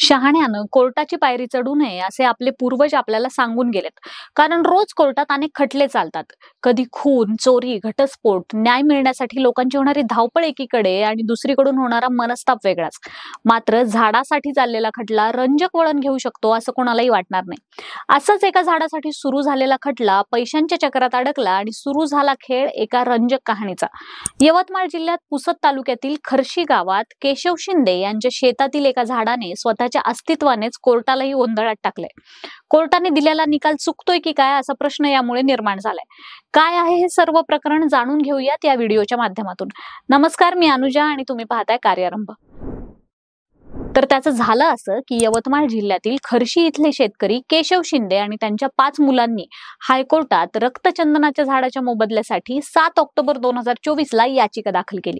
शहाण्यानं कोर्टाची पायरी चढू नये असे आपले पूर्वज आपल्याला सांगून गेलेत. कारण रोज कोर्टात अनेक खटले चालतात. कधी खून, चोरी, घटस्फोट, न्याय मिळण्यासाठी लोकांची होणारी धावपळ एकीकडे आणि दुसरीकडून होणारा मनस्ताप वेगळाच. मात्र झाडासाठी चाललेला खटला रंजक वळण घेऊ शकतो असं कोणालाही वाटणार नाही. असंच एका झाडासाठी सुरू झालेला खटला पैशांच्या चक्रात अडकला आणि सुरू झाला खेळ एका रंजक कहाणीचा. यवतमाळ जिल्ह्यात पुसद तालुक्यातील खर्शी गावात केशव शिंदे यांच्या शेतातील एका झाडाने स्वतःच्या अस्तित्वानेच कोर्टालाही गोंधळात टाकलंय. कोर्टाने दिलेला निकाल चुकतोय की काय असा प्रश्न यामुळे निर्माण झालाय. काय आहे हे सर्व प्रकरण जाणून घेऊयात या व्हिडिओच्या माध्यमातून. नमस्कार, मी अनुजा आणि तुम्ही पाहताय कार्यारंभ. तर त्याचं झालं असं की यवतमाळ जिल्ह्यातील खर्शी इथले शेतकरी केशव शिंदे आणि त्यांच्या 5 मुलांनी हायकोर्टात रक्तचंदनाच्या झाडाच्या मोबदल्यासाठी 7 ऑक्टोबर 2024 ला याचिका दाखल केली.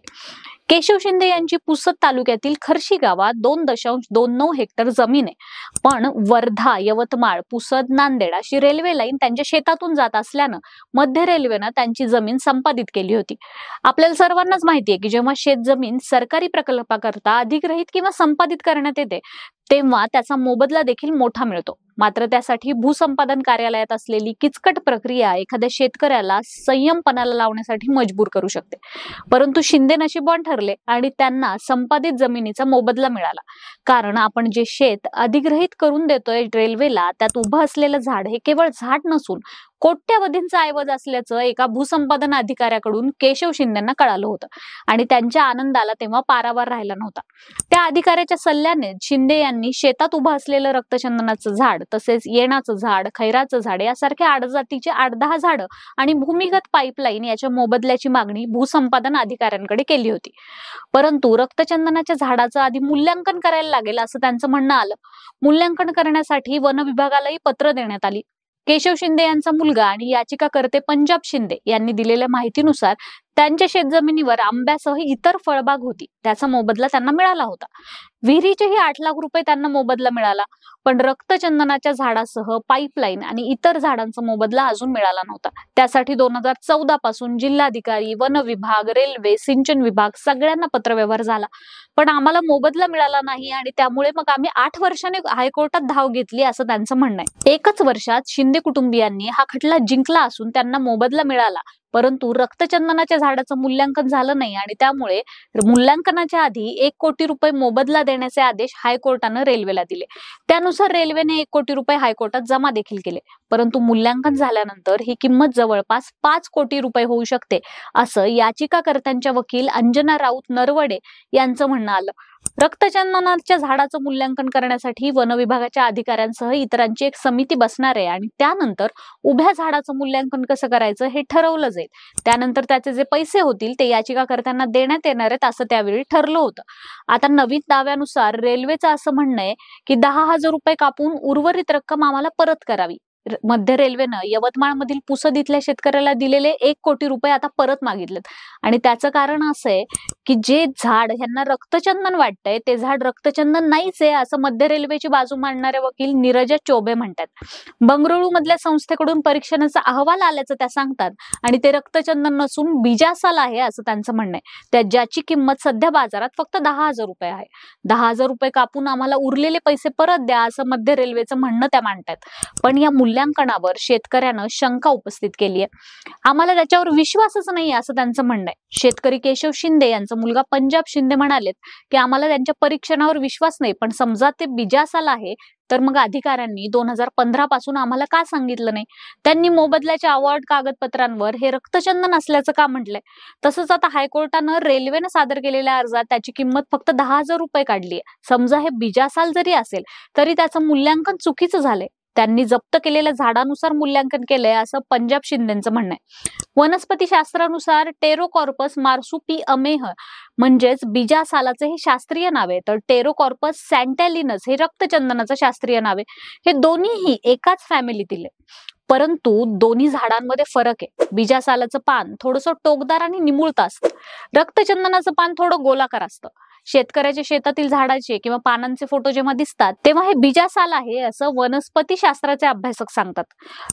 केशव शिंदे यांची पुसद तालुक्यातील खर्शी गावात 2.29 हेक्टर जमीन आहे. पण वर्धा, यवतमाळ, पुसद, नांदेड अशी रेल्वे लाईन त्यांच्या शेतातून जात असल्यानं मध्य रेल्वेनं त्यांची जमीन संपादित केली होती. आपल्याला सर्वांनाच माहिती आहे की जेव्हा शेत जमीन सरकारी प्रकल्पाकरता अधिग्रहित किंवा संपादित करण्यात येते तेव्हा त्याचा मोबदला देखील मोठा मिळतो. मात्र त्यासाठी भूसंपादन कार्यालयात असलेली किचकट प्रक्रिया एखाद्या शेतकऱ्याला संयम पणाला लावण्यासाठी मजबूर करू शकते. परंतु शिंदे नशीबवान ठरले आणि त्यांना संपादित जमिनीचा मोबदला मिळाला. कारण आपण जे शेत अधिग्रहित करून देतोय रेल्वेला, त्यात उभं असलेलं झाड हे केवळ झाड नसून कोट्यवधींचा ऐवज असल्याचं एका भूसंपादन अधिकाऱ्याकडून केशव शिंदेंना कळालं होतं आणि त्यांच्या आनंदाला तेव्हा पारावार राहिला नव्हता. त्या अधिकाऱ्याच्या सल्ल्याने शिंदे यांनी शेतात उभं असलेलं रक्तचंदनाचं झाड, तसेच येणाचं झाड, खैराचं झाड यासारख्या आडजातीचे 8-10 झाडं आणि भूमिगत पाईपलाईन याच्या मोबदल्याची मागणी भूसंपादन अधिकाऱ्यांकडे केली होती. परंतु रक्तचंदनाच्या झाडाचं आधी मूल्यांकन करायला लागेल असं त्यांचं म्हणणं आलं. मूल्यांकन करण्यासाठी वन विभागालाही पत्र देण्यात आली. केशव शिंदे यांचा मुलगा आणि याचिकाकर्ते पंजाब शिंदे यांनी दिलेल्या माहितीनुसार त्यांच्या शेतजमिनीवर आंब्यासह इतर फळबाग होती, त्याचा मोबदला त्यांना मिळाला होता. विहिरीचेही 8 लाख रुपये त्यांना मोबदला मिळाला. पण रक्तचंदनाच्या झाडासह पाईपलाईन आणि इतर झाडांचा मोबदला अजून मिळाला नव्हता. त्यासाठी 2014 पासून जिल्हाधिकारी, वन विभाग, रेल्वे, सिंचन विभाग सगळ्यांना पत्रव्यवहार झाला. पण आम्हाला मोबदला मिळाला नाही आणि त्यामुळे मग आम्ही 8 वर्षांनी हायकोर्टात धाव घेतली असं त्यांचं म्हणणं आहे. एकच वर्षात शिंदे कुटुंबियांनी हा खटला जिंकला असून त्यांना मोबदला मिळाला. परंतु रक्तचंदनाच्या झाडाचं मूल्यांकन झालं नाही आणि त्यामुळे मूल्यांकनाच्या आधी 1 कोटी रुपये मोबदला देण्याचे आदेश हायकोर्टानं रेल्वेला दिले. त्यानुसार रेल्वेने 1 कोटी रुपये हायकोर्टात जमा देखील केले. परंतु मूल्यांकन झाल्यानंतर ही किंमत जवळपास 5 कोटी रुपये होऊ शकते असं याचिकाकर्त्यांच्या वकील अंजना राऊत नरवडे यांचं म्हणणं आलं. रक्तचंदनाच्या झाडाचं मूल्यांकन करण्यासाठी वन विभागाच्या अधिकाऱ्यांसह इतरांची एक समिती बसणार आहे आणि त्यानंतर उभ्या झाडाचं मूल्यांकन कसं करायचं हे ठरवलं जाईल. त्यानंतर त्याचे जे पैसे होतील ते याचिकाकर्त्यांना देण्यात येणार आहेत असं त्यावेळी ठरलं होतं. आता नवीन दाव्यानुसार रेल्वेचं असं म्हणणं आहे की 10,000 रुपये कापून उर्वरित रक्कम आम्हाला परत करावी. मध्य रेल्वेनं यवतमाळ मधील पुसद इथल्या शेतकऱ्याला दिलेले 1 कोटी रुपये आता परत मागितलेत आणि त्याचं कारण असं आहे की जे झाड यांना रक्तचंदन वाटतंय ते झाड रक्तचंदन नाहीच आहे असं मध्य रेल्वेची बाजू मांडणारे वकील नीरजा चौबे म्हणतात. बंगळुरू मधल्या संस्थेकडून परीक्षणाचा अहवाल आल्याचं त्या सांगतात आणि ते रक्तचंदन नसून बिजासाल आहे असं त्यांचं म्हणणं आहे. ज्याची किंमत सध्या बाजारात फक्त 10,000 रुपये आहे. 10,000 रुपये कापून आम्हाला उरलेले पैसे परत द्या असं मध्य रेल्वेचं म्हणणं त्या मांडतात. पण या मूल्यांकनावर शेतकऱ्यानं शंका उपस्थित केली आहे. आम्हाला त्याच्यावर विश्वासच नाही असं त्यांचं म्हणणं आहे. शेतकरी केशव शिंदे यांचा मुलगा पंजाब शिंदे म्हणालेत की आम्हाला त्यांच्या परीक्षणावर विश्वास नाही, पण समजा ते बिजासाल आहे तर मग अधिकाऱ्यांनी 2015 पासून आम्हाला का सांगितलं नाही? त्यांनी मोबदल्याच्या अवॉर्ड कागदपत्रांवर हे रक्तचंदन असल्याचं का म्हटलंय? तसंच आता हायकोर्टानं रेल्वेनं सादर केलेल्या अर्जात त्याची किंमत फक्त 10,000 रुपये काढली आहे. समजा हे बिजासाल जरी असेल तरी त्याचं मूल्यांकन चुकीचं झालंय. त्यांनी जप्त केलेल्या झाडानुसार मूल्यांकन केलंय असं पंजाब शिंदेचं म्हणणं आहे. वनस्पती शास्त्रानुसार टेरोकॉर्पस मार्सुपिअमेह म्हणजेच बिजासालाचे हे शास्त्रीय नाव आहे, तर टेरोकॉर्पस सॅन्टॅलिनस हे रक्तचंदनाचं शास्त्रीय नाव आहे. हे दोन्हीही एकाच फॅमिलीतील आहे. परंतु दोन्ही झाडांमध्ये फरक आहे. बिजासालाचं पान थोडंसं टोकदार आणि निमुळतं असतं. रक्तचंदनाचं पान थोडं गोलाकार असतं. शेतकऱ्याच्या शेतातील झाडाचे किंवा पानांचे फोटो जेव्हा दिसतात तेव्हा हे बिजासाल आहे असं वनस्पती शास्त्राचे अभ्यासक सांगतात.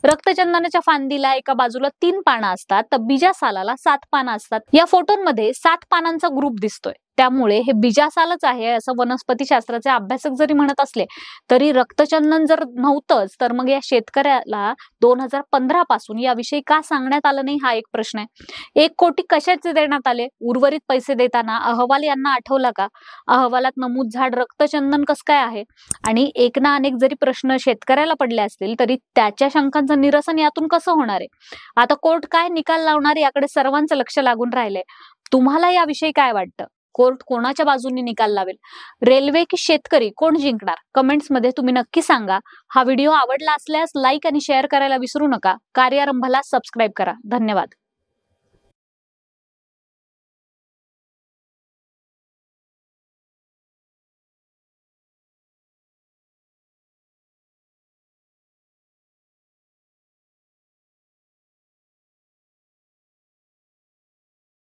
रक्तचंदनाच्या फांदीला एका बाजूला 3 पानं असतात तर बिजासालाला 7 पानं असतात. या फोटोंमध्ये 7 पानांचा ग्रुप दिसतोय. त्यामुळे हे बीजासालच आहे असं वनस्पतीशास्त्राचे अभ्यासक जरी म्हणत असले तरी रक्तचंदन जर नव्हतंच तर मग या शेतकऱ्याला 2015 पासून याविषयी का सांगण्यात आलं नाही हा एक प्रश्न आहे. 1 कोटी कशाचे देण्यात आले? उर्वरित पैसे देताना अहवाल यांना आठवला का? अहवालात नमूद झाड रक्तचंदन कसं काय आहे? आणि एक ना अनेक जरी प्रश्न शेतकऱ्याला पडले असतील तरी त्याच्या शंकांचं निरसन यातून कसं होणार आहे? आता कोर्ट काय निकाल लावणार याकडे सर्वांचं लक्ष लागून राहिलंय. तुम्हाला याविषयी काय वाटतं? कोर्ट कोणाच्या बाजूने निकाल लावेल? रेल्वे की शेतकरी कोण जिंकणार? कमेंट्समध्ये तुम्ही नक्की सांगा. हा व्हिडिओ आवडला असल्यास लाईक आणि शेअर करायला विसरू नका. कार्यारंभाला सबस्क्राईब करा. धन्यवाद.